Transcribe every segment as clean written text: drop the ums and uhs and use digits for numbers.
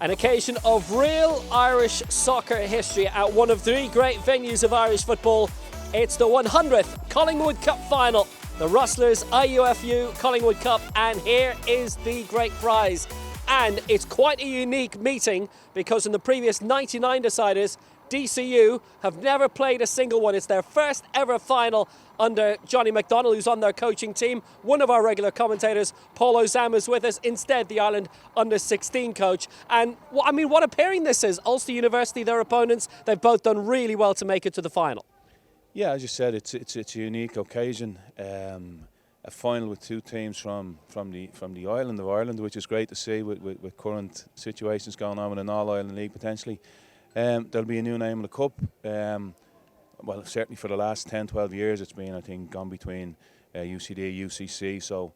An occasion of real Irish soccer history at one of the great venues of Irish football. It's the 100th Collingwood Cup final, the RUSTLERS IUFU Collingwood Cup, and here is the great prize. And it's quite a unique meeting because in the previous 99 deciders, DCU have never played a single one. It's their first ever final under Johnny McDonnell, who's on their coaching team. One of our regular commentators, Paul Ozam, is with us. Instead, the Ireland under-16 coach. And what a pairing this is. Ulster University, their opponents, they've both done really well to make it to the final. Yeah, as you said, it's a unique occasion. A final with two teams from the island of Ireland, which is great to see with current situations going on in an All-Ireland League potentially. There'll be a new name in the cup. Well, certainly for the last 10-12 years it's been, I think, gone between UCD, UCC. So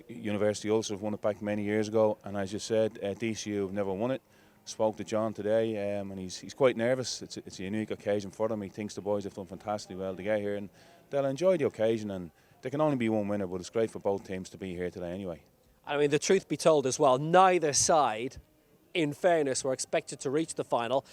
University Ulster have won it back many years ago, and as you said, DCU have never won it. Spoke to John today, and he's quite nervous. It's a unique occasion for them. He thinks the boys have done fantastically well to get here, and they'll enjoy the occasion. And there can only be one winner, but it's great for both teams to be here today anyway. I mean, the truth be told as well, neither side, in fairness, were expected to reach the final.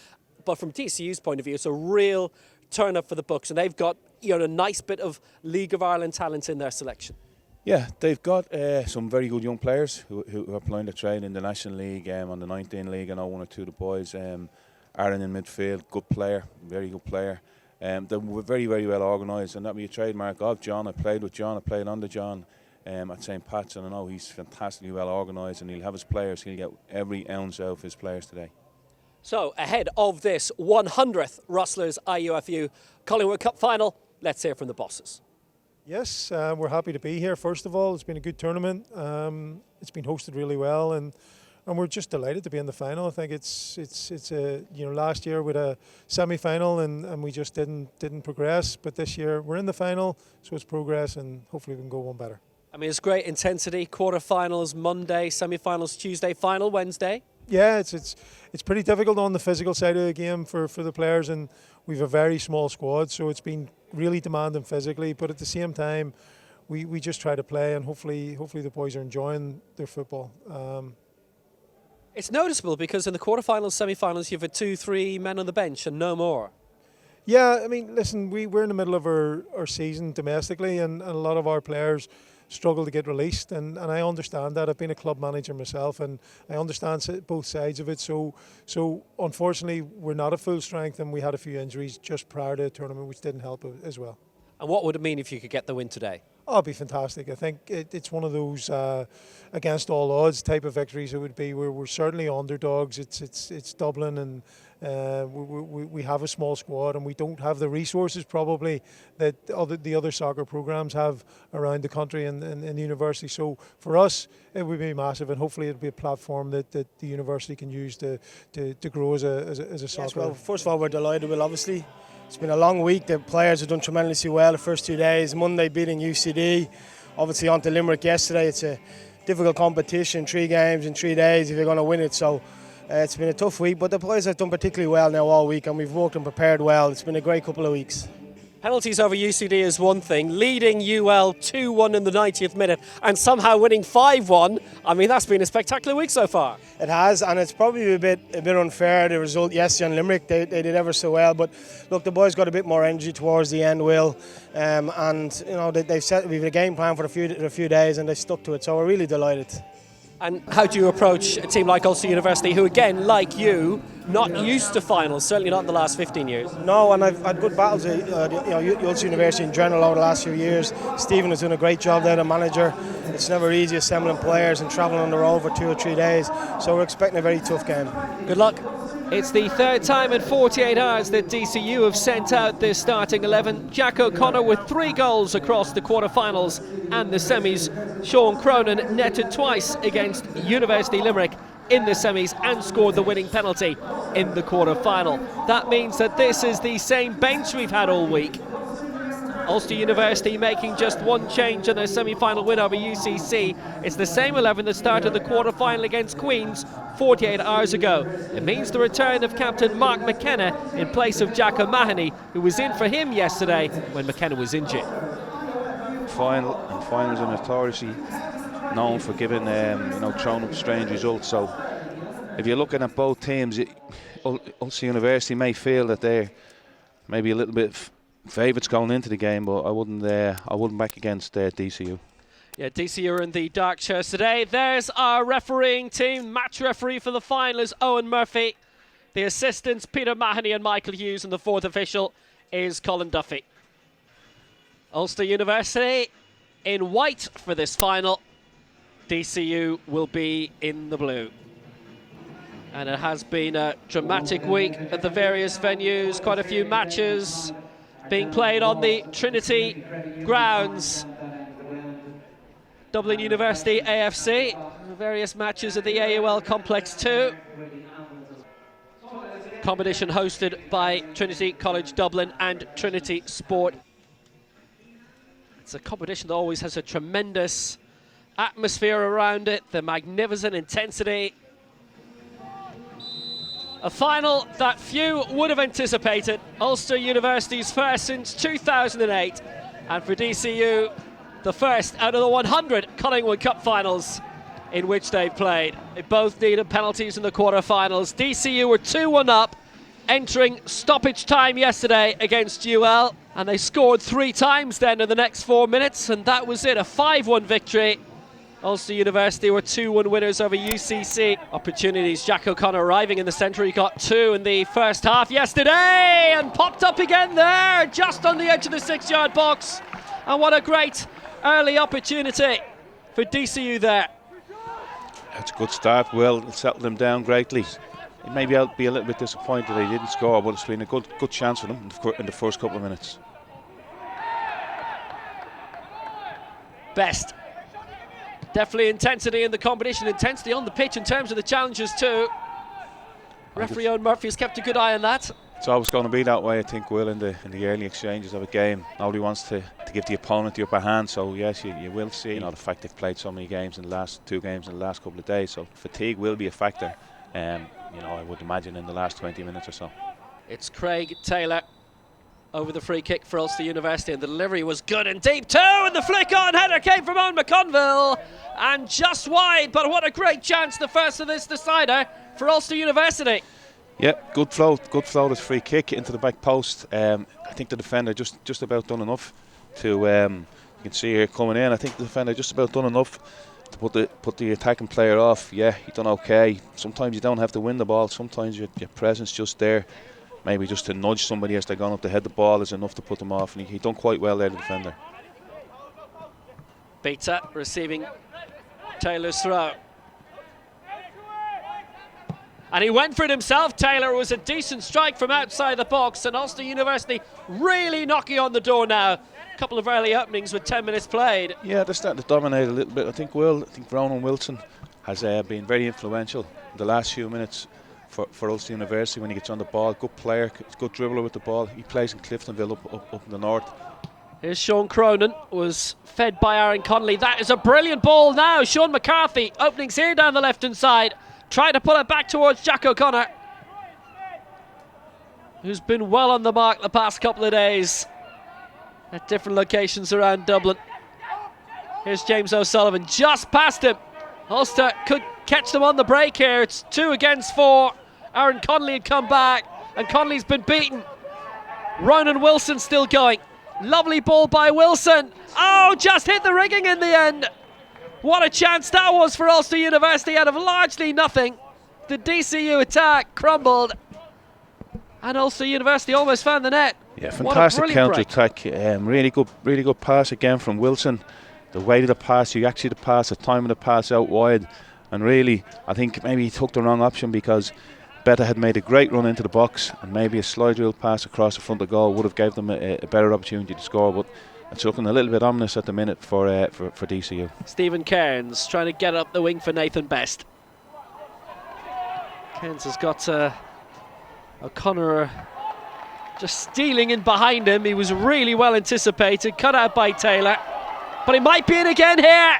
But from DCU's point of view, it's a real turn up for the books, and they've got a nice bit of League of Ireland talent in their selection. Yeah, they've got some very good young players who are playing their trade in the National League, on the 19 League. I know one or two of the boys. Aaron in midfield, good player, very good player. They're very, very well organised, and that'll be a trademark of John. I played with John, I played under John at St. Pat's, and I know he's fantastically well organised, and he'll have his players, he'll get every ounce out of his players today. So, ahead of this 100th RUSTLERS IUFU Collingwood Cup final, let's hear from the bosses. Yes, we're happy to be here. First of all, it's been a good tournament. It's been hosted really well, and we're just delighted to be in the final. I think it's last year with a semi-final and we just didn't progress, but this year we're in the final, so it's progress, and hopefully we can go one better. I mean, it's great intensity. Quarterfinals Monday, semi-finals Tuesday, final Wednesday. Yeah, it's pretty difficult on the physical side of the game for the players, and we've a very small squad, so it's been really demanding physically, but at the same time we just try to play, and hopefully the boys are enjoying their football. It's noticeable because in the quarterfinals, semi-finals, you've had 2-3 men on the bench and no more. Yeah, I mean, listen, we're in the middle of our season domestically, and a lot of our players struggle to get released, and I understand that. I've been a club manager myself, and I understand both sides of it. So unfortunately, we're not at full strength, and we had a few injuries just prior to the tournament, which didn't help as well. And what would it mean if you could get the win today? Oh, it'd be fantastic. I think it's one of those against all odds type of victories. It would be. We're certainly underdogs. It's Dublin, and we have a small squad, and we don't have the resources probably that the other soccer programs have around the country and the university. So for us, it would be massive, and hopefully it'll be a platform that the university can use to grow as a soccer. Yes, well, first of all, we're delighted. Well, obviously, it's been a long week. The players have done tremendously well the first 2 days. Monday beating UCD, obviously on to Limerick yesterday. It's a difficult competition, 3 games in 3 days if you're going to win it. So it's been a tough week, but the players have done particularly well now all week, and we've worked and prepared well. It's been a great couple of weeks. Penalties over UCD is one thing, leading UL 2-1 in the 90th minute and somehow winning 5-1. I mean, that's been a spectacular week so far. It has, and it's probably a bit unfair, the result yesterday on Limerick. They did ever so well, but look, the boys got a bit more energy towards the end, Will, and they've set we've a game plan for a few days, and they stuck to it, so we're really delighted. And how do you approach a team like Ulster University, who again, like you, not used to finals, certainly not in the last 15 years? No, and I've had good battles at Ulster University in general over the last few years. Stephen has done a great job there, the manager. It's never easy assembling players and travelling on the road for 2 or 3 days, so we're expecting a very tough game. Good luck. It's the third time in 48 hours that DCU have sent out their starting 11. Jack O'Connor with 3 goals across the quarterfinals and the semis. Sean Cronin netted twice against University Limerick in the semis and scored the winning penalty in the quarter-final. That means that this is the same bench we've had all week. Ulster University making just one change in their semi-final win over UCC. It's the same 11 that started the quarter-final against Queen's 48 hours ago. It means the return of captain Mark McKenna in place of Jack O'Mahony, who was in for him yesterday when McKenna was injured. Finals are notoriously known for giving, throwing up strange results. So if you're looking at both teams, Ulster University may feel that they're maybe a little bit favourites going into the game, but I wouldn't back against DCU. Yeah, DCU are in the dark chairs today. There's our refereeing team. Match referee for the final is Owen Murphy. The assistants, Peter Mahoney and Michael Hughes, and the fourth official is Colin Duffy. Ulster University in white for this final. DCU will be in the blue. And it has been a dramatic week at the various venues. Quite a few matches being played on the Trinity grounds. Dublin University AFC, various matches at the AUL Complex 2. Competition hosted by Trinity College Dublin and Trinity Sport. It's a competition that always has a tremendous atmosphere around it, the magnificent intensity. A final that few would have anticipated. Ulster University's first since 2008, and for DCU, the first out of the 100 Collingwood Cup finals in which they've played. They both needed penalties in the quarterfinals. DCU were 2-1 up, entering stoppage time yesterday against UL, and they scored 3 times then in the next 4 minutes, and that was it, a 5-1 victory. Ulster University were 2-1 winners over UCC. Opportunities, Jack O'Connor arriving in the centre. He got 2 in the first half yesterday and popped up again there, just on the edge of the 6-yard box. And what a great early opportunity for DCU there. That's a good start. Well, settled them down greatly. Maybe I'll be a little bit disappointed they didn't score, but it's been a good chance for them in the first couple of minutes. Best. Definitely intensity in the competition, intensity on the pitch in terms of the challenges too. Referee Owen Murphy has kept a good eye on that. It's always going to be that way, I think, Will, in the early exchanges of a game. Nobody wants to give the opponent the upper hand, so yes, you will see. The fact they've played so many games in the last 2 games in the last couple of days, so fatigue will be a factor. I would imagine in the last 20 minutes or so. It's Craig Taylor over the free kick for Ulster University, and the delivery was good and deep too, and the flick-on header came from Owen McConville, and just wide, but what a great chance, the first of this decider for Ulster University. Yeah, good flow, this free kick into the back post. I think the defender just about done enough to, you can see here coming in, I think the defender just about done enough to put the attacking player off. Yeah, he done okay. Sometimes you don't have to win the ball, sometimes your presence just there, maybe just to nudge somebody as they're going up to head the ball is enough to put them off, and he done quite well there, the defender. Beta receiving Taylor's throw. And he went for it himself, Taylor. It was a decent strike from outside the box, and Ulster University really knocking on the door now. A couple of early openings with 10 minutes played. Yeah, they're starting to dominate a little bit. I think Ronan Wilson has been very influential in the last few minutes for Ulster University when he gets on the ball. Good player, good dribbler with the ball. He plays in Cliftonville up in the north. Here's Sean Cronin, was fed by Aaron Connolly. That is a brilliant ball now. Sean McCarthy, openings here down the left-hand side. Trying to pull it back towards Jack O'Connor, who's been well on the mark the past couple of days at different locations around Dublin. Here's James O'Sullivan, just past him. Ulster could catch them on the break here. It's 2 against 4. Aaron Connolly had come back, and Connolly's been beaten. Ronan Wilson still going. Lovely ball by Wilson. Oh, just hit the rigging in the end. What a chance that was for Ulster University out of largely nothing. The DCU attack crumbled, and Ulster University almost found the net. Yeah, fantastic counter-attack. Really good pass again from Wilson. The weight of the pass, the pass, the time of the pass out wide. And really, I think maybe he took the wrong option, because Beta had made a great run into the box, and maybe a slide rule pass across the front of the goal would have gave them a better opportunity to score. But it's looking a little bit ominous at the minute for DCU. Stephen Cairns trying to get up the wing for Nathan Best. Cairns has got O'Connor just stealing in behind him. He was really well anticipated, cut out by Taylor, but he might be in again here.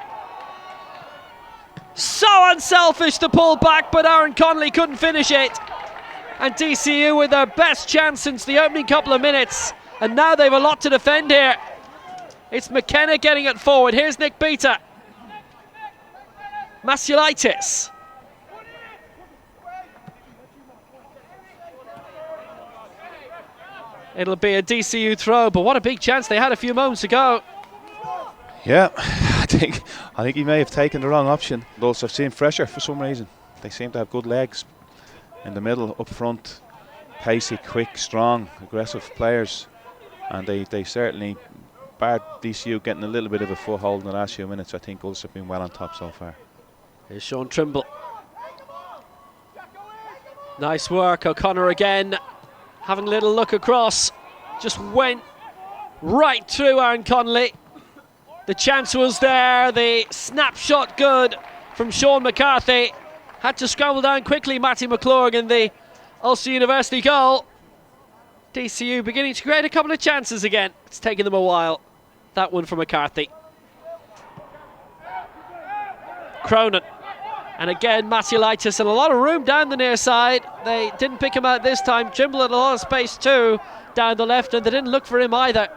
So unselfish to pull back, but Aaron Connolly couldn't finish it. And DCU with their best chance since the opening couple of minutes, and now they've a lot to defend here. It's McKenna getting it forward. Here's Nick Beta. Masiulaitis. It'll be a DCU throw, but what a big chance they had a few moments ago. Yeah, I think he may have taken the wrong option. Those have seen fresher for some reason. They seem to have good legs in the middle, up front, pacey, quick, strong, aggressive players, and they certainly, bar DCU getting a little bit of a foothold in the last few minutes, I think Ulster have been well on top so far. Here's Sean Trimble. Nice work, O'Connor again, having a little look across, just went right through Aaron Connolly. The chance was there, the snapshot good from Sean McCarthy. Had to scramble down quickly, Matty McClurgan, the Ulster University goal. DCU beginning to create a couple of chances again. It's taken them a while. That one from McCarthy. Cronin. And again, Masiulaitis, and a lot of room down the near side. They didn't pick him out this time. Trimble had a lot of space too down the left, and they didn't look for him either.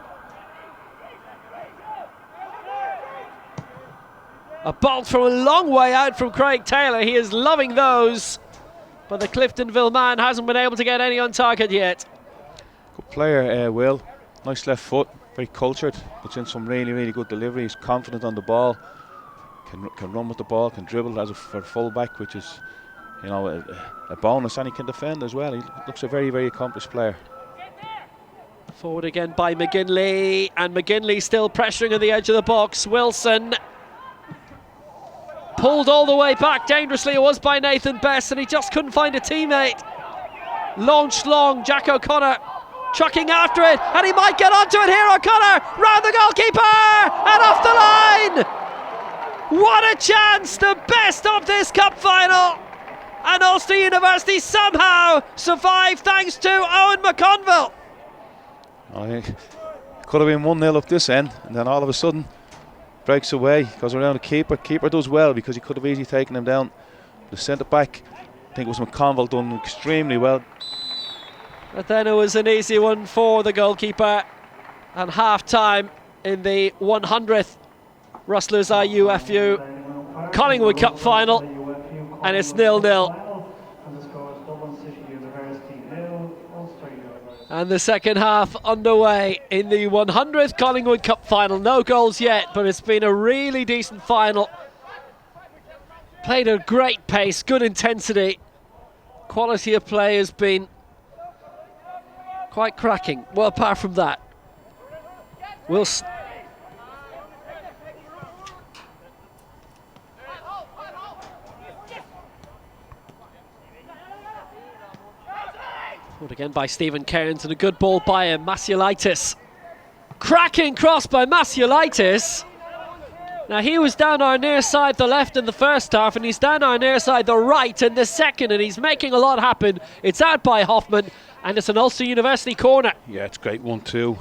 A bolt from a long way out from Craig Taylor. He is loving those. But the Cliftonville man hasn't been able to get any on target yet. Good player, Will. Nice left foot, very cultured. Puts in some really, really good delivery. He's confident on the ball. Can run with the ball, can dribble as for a full-back, which is, you know, a bonus, and he can defend as well. He looks a very, very accomplished player. Forward again by McGinley, and McGinley still pressuring at the edge of the box. Wilson pulled all the way back dangerously. It was by Nathan Best, and he just couldn't find a teammate. Launched long, Jack O'Connor chucking after it, and he might get onto it here. O'Connor round the goalkeeper and off the line. What a chance, the best of this cup final, and Ulster University somehow survived thanks to Owen McConville. I think it could have been 1-0 up this end, and then all of a sudden breaks away, goes around the keeper. Keeper does well because he could have easily taken him down. The centre back, I think it was McConville, done extremely well. But then it was an easy one for the goalkeeper. And half time in the 100th Rustlers IUFU Collingwood Cup final, and it's 0-0. And the second half underway in the 100th Collingwood Cup final. No goals yet, but it's been a really decent final. Played at a great pace, good intensity. Quality of play has been quite cracking. Well, apart from that, Wilson. Put again by Stephen Cairns, and a good ball by him, Masiulaitis. Cracking cross by Masiulaitis. Now he was down our near side the left in the first half, and he's down our near side the right in the second, and he's making a lot happen. It's out by Hoffman, and it's an Ulster University corner. Yeah, it's great 1-2.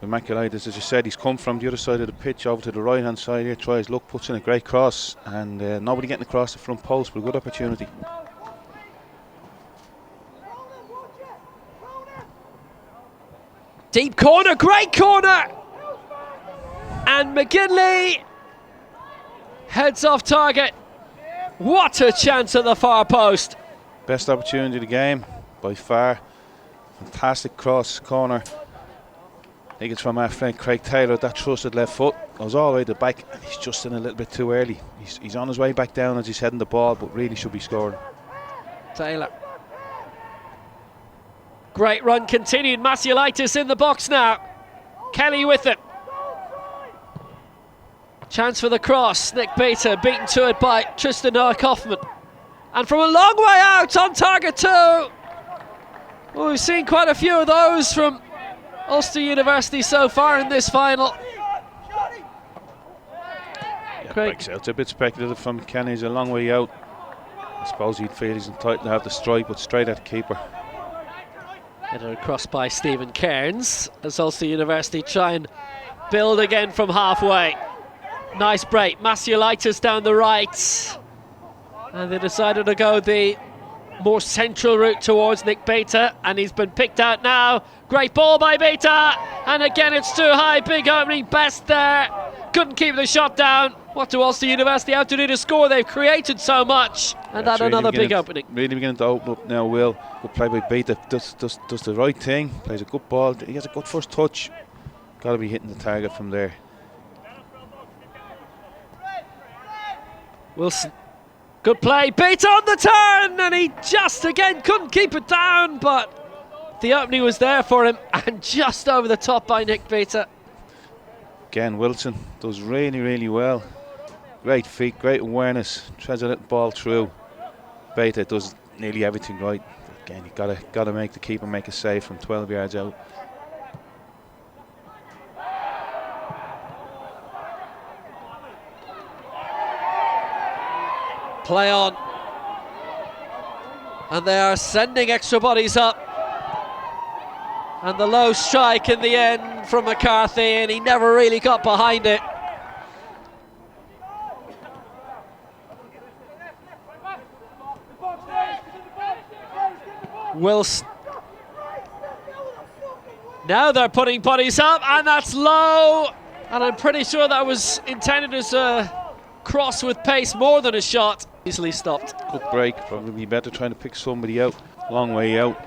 Masiulaitis, as you said, he's come from the other side of the pitch over to the right hand side here, tries luck, puts in a great cross, and nobody getting across the front post, but a good opportunity. Deep corner, great corner! And McGinley heads off target. What a chance at the far post. Best opportunity of the game, by far. Fantastic cross, corner. I think it's from our friend Craig Taylor, that trusted left foot. Goes all the way to the back, and he's just in a little bit too early. He's on his way back down as he's heading the ball, but really should be scoring. Taylor. Great run continued. Masiulaitis in the box now. Kelly with it. Chance for the cross. Nick Bater beaten to it by Tristan Hoffman. And from a long way out, on target too. Well, we've seen quite a few of those from Ulster University so far in this final. Yeah, breaks out. It's a bit speculative from Kenny. He's a long way out. I suppose he'd feel he's entitled to have the strike, but straight at the keeper. Headed across by Stephen Cairns as Ulster University try and build again from halfway. Nice break. Masiulaitis down the right. And they decided to go the more central route towards Nick Bater, and he's been picked out now. Great ball by Bater, and again it's too high. Big opening, Best there. Couldn't keep the shot down. What do Ulster University have to do to score? They've created so much. And that another big opening. Really beginning to open up now, Will. Good play by Beta. Does the right thing. Plays a good ball. He has a good first touch. Got to be hitting the target from there. Wilson. Good play. Beta on the turn. And he just again couldn't keep it down. But the opening was there for him. And just over the top by Nick Beta. Again, Wilson does really, really well. Great feet, great awareness. Tries a little ball through. Beta does nearly everything right. Again, you gotta make the keeper make a save from 12 yards out. Play on. And they are sending extra bodies up. And the low strike in the end from McCarthy, and he never really got behind it. Wilson. Now they're putting bodies up, and that's low. And I'm pretty sure that was intended as a cross with pace more than a shot. Easily stopped. Good break, probably better trying to pick somebody out. Long way out.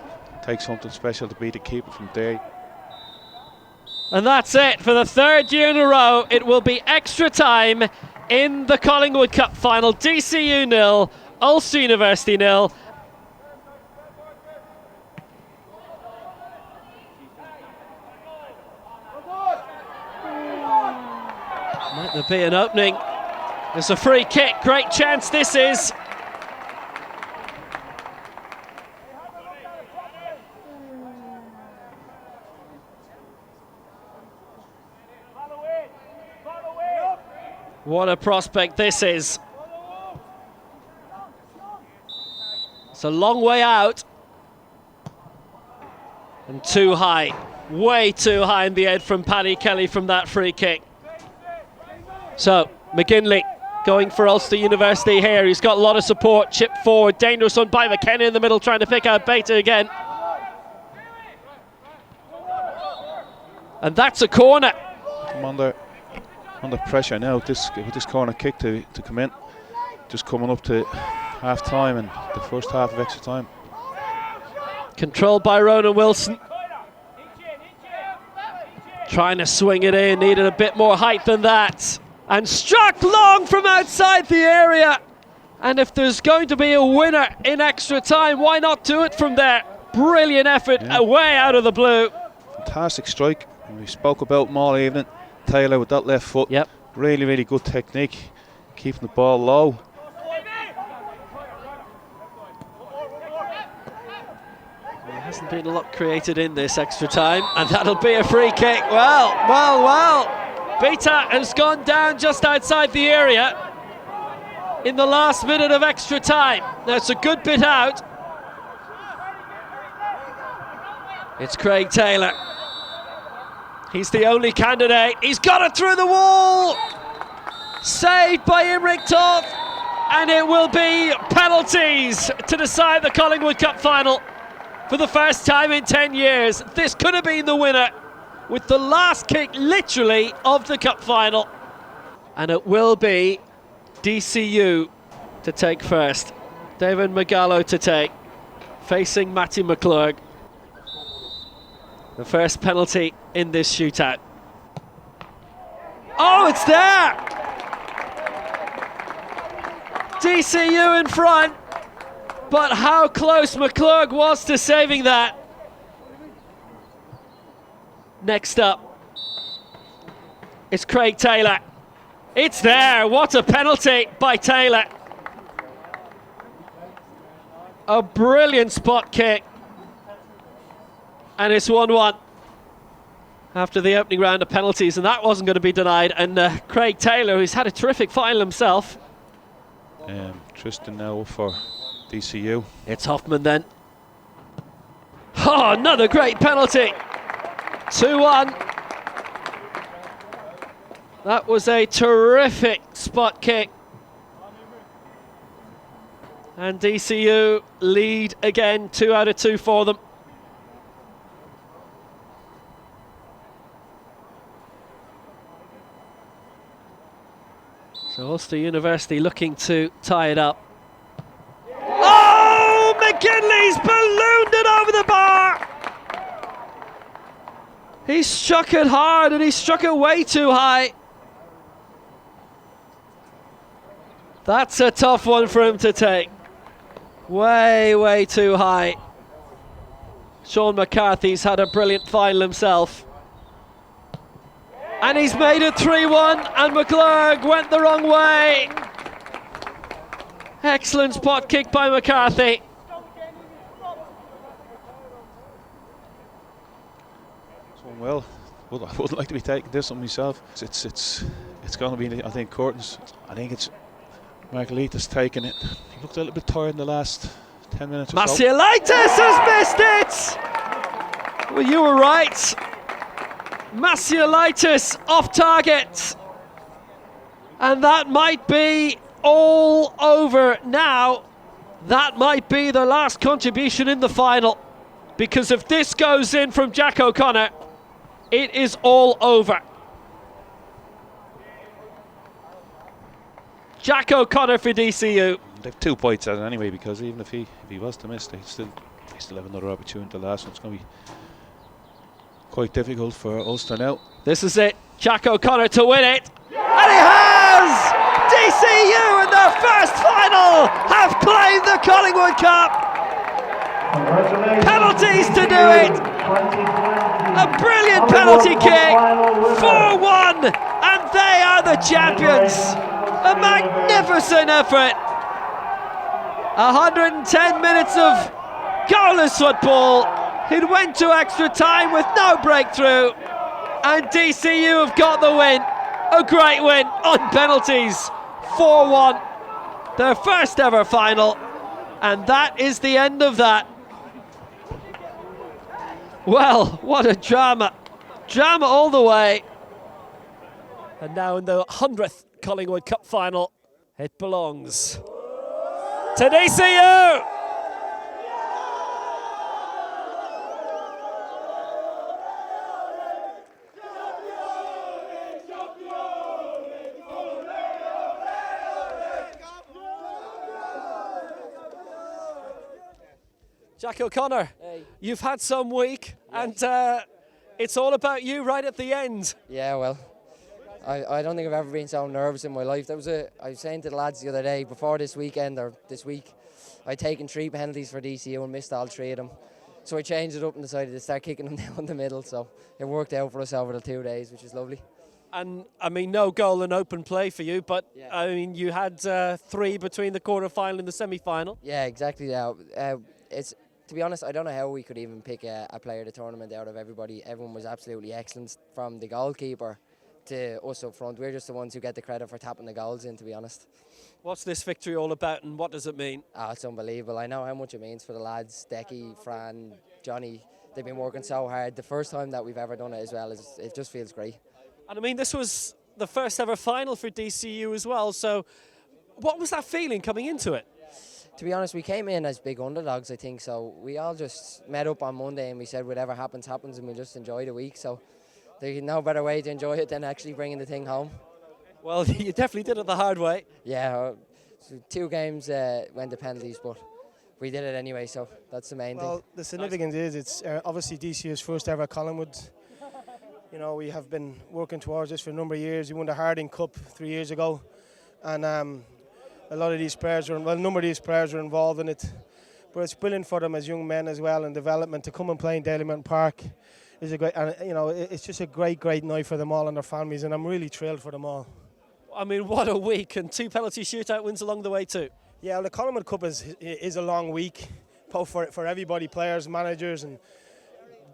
Take something special to beat the keeper from there. And that's it for the third year in a row. It will be extra time in the Collingwood Cup final. DCU 0, Ulster University 0. Might there be an opening? There's a free kick, great chance this is. What a prospect this is. It's a long way out. And too high. Way too high in the head from Paddy Kelly from that free kick. So, McGinley going for Ulster University here. He's got a lot of support. Chip forward. Dangerous one by McKenna in the middle, trying to pick out Beta again. And that's a corner. Come under pressure now with this corner kick to come in. Just coming up to half time and the first half of extra time. Controlled by Ronan Wilson. Trying to swing it in, needed a bit more height than that. And struck long from outside the area. And if there's going to be a winner in extra time, why not do it from there? Brilliant effort, way out of the blue. Fantastic strike. We spoke about him all evening. Taylor with that left foot. Yep. Really, really good technique. Keeping the ball low. There hasn't been a lot created in this extra time, and that'll be a free kick. Well. Beta has gone down just outside the area in the last minute of extra time. Now it's a good bit out. It's Craig Taylor. He's the only candidate. He's got it through the wall. Saved by Imric Toth. And it will be penalties to decide the Collingwood Cup final for the first time in 10 years. This could have been the winner with the last kick, literally, of the Cup final. And it will be DCU to take first. David Magallo to take, facing Matty McClurg. The first penalty in this shootout. Oh, it's there! DCU in front, but how close McClurg was to saving that. Next up, it's Craig Taylor. It's there, what a penalty by Taylor. A brilliant spot kick. And it's 1-1 after the opening round of penalties, and that wasn't going to be denied. And Craig Taylor, who's had a terrific final himself. Tristan now for DCU. It's Hoffman then. Oh, another great penalty. 2-1. That was a terrific spot kick. And DCU lead again, 2 out of 2 for them. So Ulster University looking to tie it up. Oh, McGinley's ballooned it over the bar! He struck it hard and he struck it way too high. That's a tough one for him to take. Way, way too high. Sean McCarthy's had a brilliant final himself. And he's made it 3-1, and McClurg went the wrong way. Excellent spot kick by McCarthy. Well, I would like to be taking this on myself. It's going to be, I think, Courtney's. I think it's Margolita's taking it. He looked a little bit tired in the last 10 minutes or so. Masielitis has missed it! Well, you were right. Masielitis off target. And that might be all over now. That might be the last contribution in the final. Because if this goes in from Jack O'Connor, it is all over. Jack O'Connor for DCU. They've 2 points at it anyway, because even if he was to miss, they still have another opportunity. The last one's going to be quite difficult for Ulster now. This is it. Jack O'Connor to win it. And he has! DCU in their first final have claimed the Collingwood Cup. Penalties to do it. A brilliant penalty kick. 4-1, and they are the champions. A magnificent effort. 110 minutes of goalless football. It went to extra time with no breakthrough, and DCU have got the win. A great win on penalties. 4-1. Their first ever final, and that is the end of that. Well, what a drama. Drama all the way. And now in the 100th Collingwood Cup final, it belongs to DCU. Jack O'Connor, hey. You've had some week, and it's all about you right at the end. Yeah, well, I don't think I've ever been so nervous in my life. I was saying to the lads the other day, before this weekend, or this week, I'd taken 3 penalties for DCU and missed all 3 of them. So I changed it up and decided to start kicking them down the middle. So it worked out for us over the 2 days, which is lovely. And, I mean, no goal in open play for you, but, yeah. I mean, you had 3 between the quarter-final and the semi-final. Yeah, exactly. Yeah. To be honest, I don't know how we could even pick a player of the tournament out of everybody. Everyone was absolutely excellent, from the goalkeeper to us up front. We're just the ones who get the credit for tapping the goals in, to be honest. What's this victory all about, and what does it mean? Oh, it's unbelievable. I know how much it means for the lads, Decky, Fran, Johnny. They've been working so hard. The first time that we've ever done it as well, it just feels great. And I mean, this was the first ever final for DCU as well, so what was that feeling coming into it? To be honest, we came in as big underdogs, I think, so we all just met up on Monday and we said whatever happens, happens, and we just enjoy the week. So there's no better way to enjoy it than actually bringing the thing home. Well, you definitely did it the hard way. Yeah, so 2 games went to penalties, but we did it anyway, so that's the main thing. Well, the significance is it's obviously DCU's first ever Collingwood. You know, we have been working towards this for a number of years. We won the Harding Cup 3 years ago, and a lot of these players a number of these players are involved in it, but it's brilliant for them as young men as well in development to come and play in Dalymount Park. Is a great, and you know, it's just a great night for them all and their families, and I'm really thrilled for them all. I mean, what a week, and 2 penalty shootout wins along the way too. Yeah, well, the Collingwood Cup is a long week, both for everybody, players, managers, and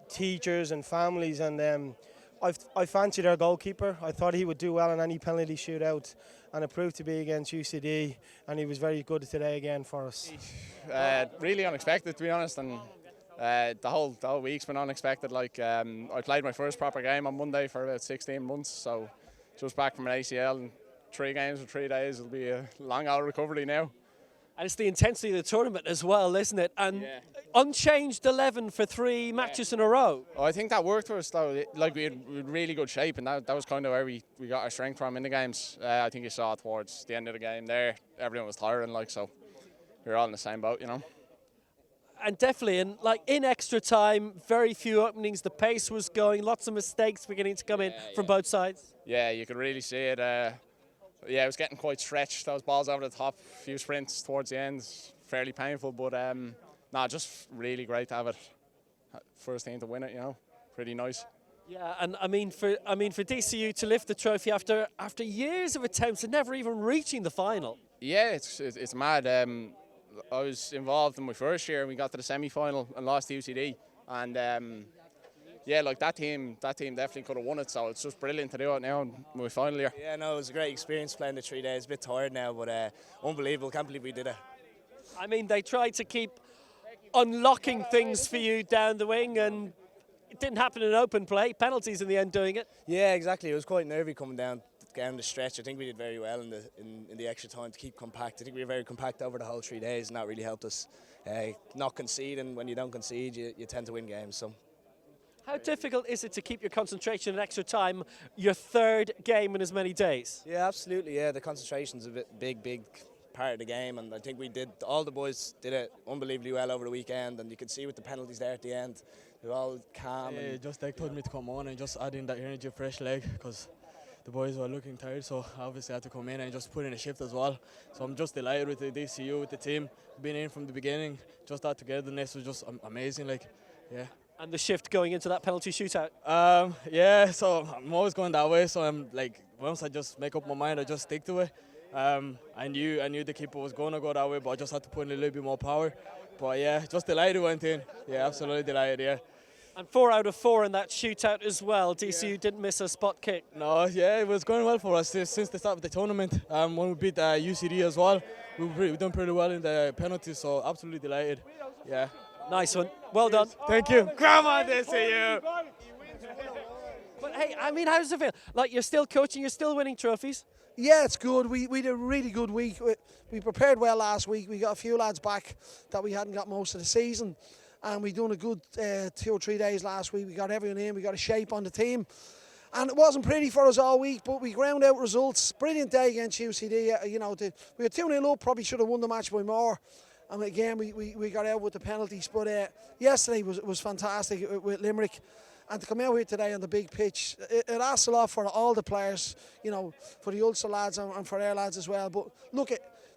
teachers and families, and I fancied our goalkeeper. I thought he would do well in any penalty shootout, and it proved to be against UCD, and he was very good today again for us. Really unexpected, to be honest, and the whole week's been unexpected. Like I played my first proper game on Monday for about 16 months, so just back from an ACL, and 3 games in 3 days. It'll be a long old recovery now. And it's the intensity of the tournament as well, isn't it? And unchanged 11 for 3 matches in a row. Oh, I think that worked for us though. Like we had really good shape, and that was kind of where we got our strength from in the games. I think you saw towards the end of the game there, everyone was tiring, like, so we were all in the same boat, you know. And definitely, in extra time, very few openings. The pace was going, lots of mistakes beginning to come in from both sides. Yeah, you could really see it. Yeah, it was getting quite stretched. Those balls over the top, a few sprints towards the end, fairly painful. But just really great to have it. First team to win it, you know, pretty nice. Yeah, and I mean for DCU to lift the trophy after years of attempts and never even reaching the final. Yeah, it's mad. I was involved in my first year, and we got to the semi-final and lost to UCD. And yeah, like that team definitely could have won it. So it's just brilliant to do it now in my final year. Yeah, no, it was a great experience playing the 3 days. A bit tired now, but unbelievable. Can't believe we did it. I mean, they tried to keep unlocking things for you down the wing, and it didn't happen in open play. Penalties in the end doing it. Yeah, exactly. It was quite nervy coming down the stretch. I think we did very well in the extra time to keep compact. I think we were very compact over the whole 3 days, and that really helped us not concede. And when you don't concede, you tend to win games. So. How difficult is it to keep your concentration in extra time, your third game in as many days? Yeah, absolutely. Yeah, the concentration's a big part of the game, and I think all the boys did it unbelievably well over the weekend, and you could see with the penalties there at the end, they were all calm. Yeah, just told me to come on and just add in that energy, fresh leg, because the boys were looking tired, so obviously I had to come in and just put in a shift as well. So I'm just delighted with the DCU, with the team, being in from the beginning. Just that togetherness was just amazing, yeah. And the shift going into that penalty shootout? Yeah, so I'm always going that way, so I'm once I just make up my mind, I just stick to it. I knew the keeper was going to go that way, but I just had to put in a little bit more power. But yeah, just delighted went in. Yeah, absolutely delighted, yeah. And 4 out of 4 in that shootout as well. DCU didn't miss a spot kick. No, yeah, it was going well for us since the start of the tournament. When we beat UCD as well, we've done pretty well in the penalties, so absolutely delighted. Yeah. Nice one. Well done. Thank you. Come on, DCU. But hey, I mean, how does it feel? Like, you're still coaching, you're still winning trophies? Yeah, it's good. We did a really good week. We prepared well last week. We got a few lads back that we hadn't got most of the season. And we done a good 2 or 3 days last week. We got everyone in. We got a shape on the team. And it wasn't pretty for us all week, but we ground out results. Brilliant day against UCD. You know, we were 2-0 up. Probably should have won the match by more. And again, we got out with the penalties. But yesterday was fantastic with Limerick. And to come out here today on the big pitch, it asks a lot for all the players, you know, for the Ulster lads and for their lads as well. But look,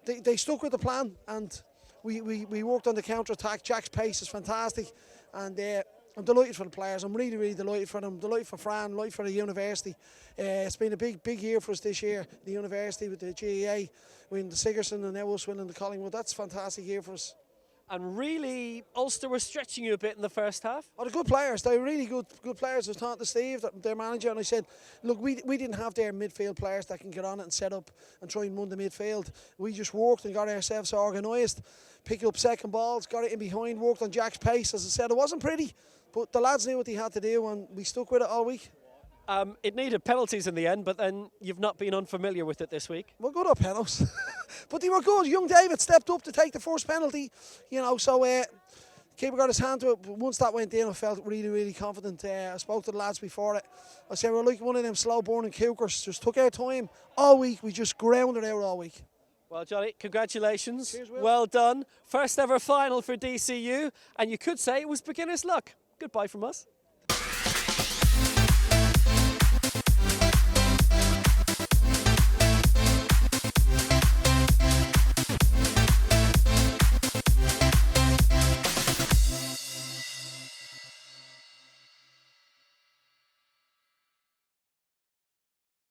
they stuck with the plan, and we worked on the counter-attack. Jack's pace is fantastic, and I'm delighted for the players. I'm really, really delighted for them. Delighted for Fran, delighted for the university. It's been a big year for us this year, the university with the GEA, winning the Sigerson, and now us winning the Collingwood. That's a fantastic year for us. And really, Ulster were stretching you a bit in the first half? Oh, they're good players. They're really good players. I was talking to Steve, their manager, and I said, look, we didn't have their midfield players that can get on it and set up and try and run the midfield. We just worked and got ourselves organised, picked up second balls, got it in behind, worked on Jack's pace. As I said, it wasn't pretty, but the lads knew what they had to do, and we stuck with it all week. It needed penalties in the end, but then you've not been unfamiliar with it this week. We're good at penalties, but they were good. Young David stepped up to take the first penalty, you know, so keeper got his hand to it. Once that went in, I felt really, really confident. I spoke to the lads before it. I said, we're like one of them slow-burning cougars. Just took our time all week. We just grounded out all week. Well, Johnny, congratulations. Cheers, Will. Well done. First ever final for DCU, and you could say it was beginner's luck. Goodbye from us.